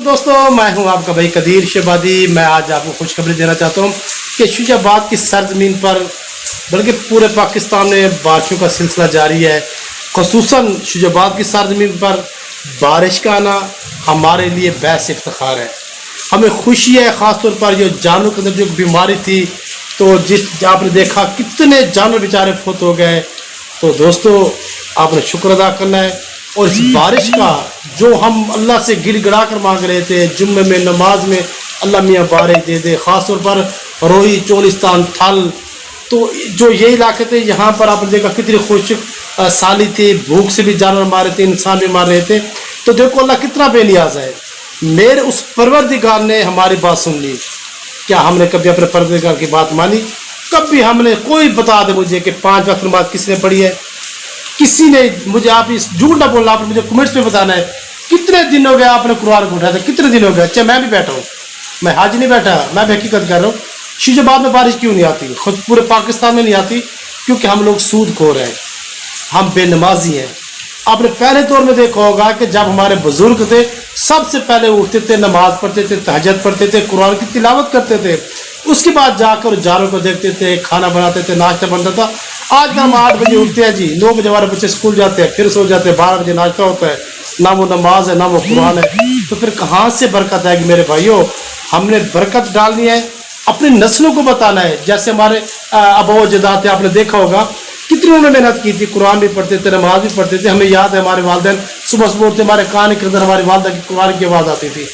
दोस्तों मैं हूं आपका भाई कदीर शहबादी। मैं आज आपको खुशखबरी देना चाहता हूं कि शुजाबाद की सरजमीन पर बल्कि पूरे पाकिस्तान में बारिशों का सिलसिला जारी है। ख़ुसूसन शुजाबाद की सरजमीन पर बारिश का आना हमारे लिए बैस इफ्तिखार है। हमें खुशी है ख़ास तौर पर जो जानवरों के अंदर जो बीमारी थी, तो जिस आपने देखा कितने जानवर बेचारे फौत हो गए। तो दोस्तों आपने शुक्र अदा करना है। और इस बारिश का जो हम अल्लाह से गिड़गिड़ा कर मांग रहे थे जुम्मे में नमाज में, अल्लाह मियाँ बारिश दे दे। ख़ास तौर पर रोही, चोलिस्तान, थल, तो जो ये इलाके थे यहाँ पर आपने देखा कितनी खुशक साली थी, भूख से भी जानवर मारे थे, इंसान भी मार रहे थे। तो देखो अल्लाह कितना बेनियाज है। मेरे उस परवरदिगार ने हमारी बात सुन ली। क्या हमने कभी अपने परवरदिगार की बात मानी? कभी हमने, कोई बता दे मुझे कि 5 वक्त नमाज किसने पढ़ी है? किसी ने मुझे, आप इस झूठ ना बोलना, आपने मुझे कमेंट्स में बताना है कितने दिन हो गए आपने कुरान को उठाया था, कितने दिन हो गए। अच्छा मैं भी बैठा हूँ, मैं आज नहीं बैठा, मैं भी हकीकत कर रहा हूँ। शुजाबाद में बारिश क्यों नहीं आती? खुद पूरे पाकिस्तान में नहीं आती क्योंकि हम लोग सूदखोर हैं, हम बेनमाजी हैं। आपने पहले दौर में देखा होगा कि जब हमारे बुजुर्ग थे सबसे पहले उठते थे, नमाज पढ़ते थे, तहज्जुद पढ़ते थे, कुरान की तिलावत करते थे, उसके बाद जाकर जानवरों को देखते थे, खाना बनाते थे, नाश्ता बनता था। आज हम 8 बजे उठते हैं जी, 9 बजे हमारे बच्चे स्कूल जाते हैं, फिर सो जाते हैं, 12 बजे नाश्ता होता है, ना वो नमाज है ना वो कुरान है। तो फिर कहाँ से बरकत आएगी मेरे भाइयों? हमने बरकत डालनी है, अपनी नस्लों को बताना है। जैसे हमारे अबू जदाद थे, आपने देखा होगा कितनी उन्होंने मेहनत की थी, कुरान भी पढ़ते थे, नमाज भी पढ़ते थे। हमें याद है हमारे वालिदैन सुबह सुबह उठते, हमारे कान के अंदर हमारी वालदा की कुरान की आवाज़ आती थी।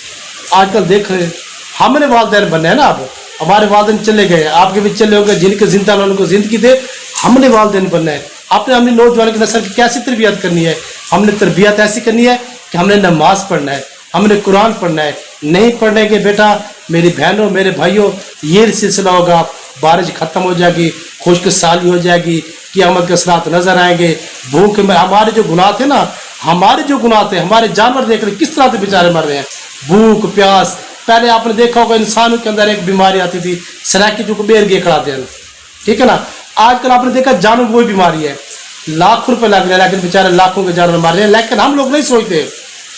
आजकल देख रहे हमने वालिदैन बनने हैं ना, अब हमारे वालिदैन चले गए, आपके भी चले होंगे, जिनके जिंदा उनको जिंदगी दे, हमने वालिदैन बनना है। आपने अपनी नौजवान की नस्ल की कैसी तरबियत करनी है? हमने तरबियत ऐसी करनी है कि हमने नमाज पढ़ना है, हमने कुरान पढ़ना है। नहीं पढ़ने के बेटा, मेरी बहनों मेरे भाइयों, ये सिलसिला होगा, बारिश खत्म हो जाएगी, खुश्क साली हो जाएगी, क़यामत के असरात नजर आएंगे। भूख में हमारे जो गुनाह थे ना, हमारे जो गुनाह थे, हमारे जानवर देख रहे किस तरह से बेचारे मर रहे हैं, भूख प्यास। पहले आपने देखा होगा इंसानों के अंदर एक बीमारी आती थी, सराकी जो बेर गे खड़ा देना, ठीक है ना। आजकल आपने देखा जानवर वही बीमारी है, लाखों रुपए लग रहे हैं लेकिन बेचारे लाखों के जानवर मार रहे हैं। लेकिन हम लोग नहीं सोचते,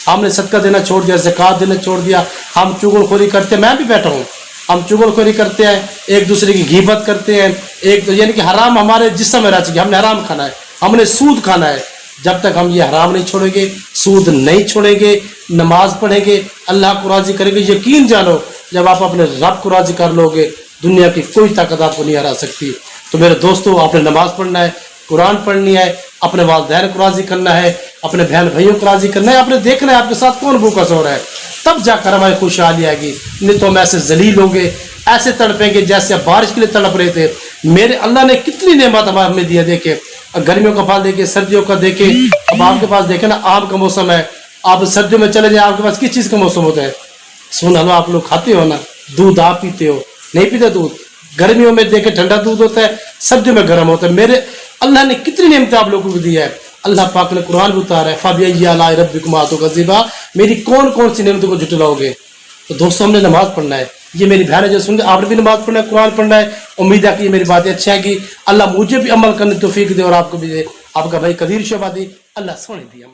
हमने सदका देना छोड़ दिया, ज़कात देना छोड़ दिया, हम चुगलखोरी करते। मैं भी बैठा हूँ, हम चुगलखोरी करते हैं, एक दूसरे की गीबत करते हैं, एक यानी कि हराम हमारे जिस्म में रह चुकी, हमने हराम खाना है, हमने सूद खाना है। जब तक हम ये हराम नहीं छोड़ेंगे, सूद नहीं छोड़ेंगे, नमाज पढ़ेंगे, अल्लाह को राज़ी करेंगे, यकीन जानो जब आप अपने रब को राज़ी कर लोगे, दुनिया की कोई ताकत आपको नहीं हरा सकती। तो मेरे दोस्तों, आपने नमाज पढ़ना है, कुरान पढ़नी है, अपने वालिदैन को राज़ी करना है, अपने बहन भाइयों को राज़ी करना है। आपने देखना है आपके साथ कौन भूखा सो रहा है, तब जाकर हमारी खुशहाली आएगी। नहीं तो हम ऐसे जलील होंगे, ऐसे तड़पेंगे जैसे आप बारिश के लिए तड़प रहे थे। मेरे अल्लाह ने कितनी नेमत हमें दिया, देखे गर्मियों का फल देखे, सर्दियों का देखे। अब आपके पास देखे ना, आम का मौसम है, आप सर्दियों में चले जाए, आपके पास किस चीज़ का मौसम होता है? सुन हलवा आप लोग खाते हो ना, दूध आप पीते हो, नहीं पीते दूध? गर्मियों में देखे ठंडा दूध होता है, सर्दियों में गर्म होता है। मेरे अल्लाह ने कितनी नेमतें आप लोगों को दी है। अल्लाह पाक ने कुरान भी उतारा है, फ़बिअय्यि आलाइ रब्बिकुमा तुकज़्ज़िबान, मेरी कौन कौन सी नेमतों को झुटलाओगे? तो दोस्तों हमने नमाज पढ़ना है। ये मेरी बहन है जो सुन, आपने भी नमाज पढ़ना है, कुरान पढ़ना है। उम्मीद है कि ये मेरी बातें अच्छी है कि अल्लाह मुझे भी अमल करने की तौफीक दे और आपको भी दे। आपका भाई कदीर शहबादी, अल्लाह सोने दिया।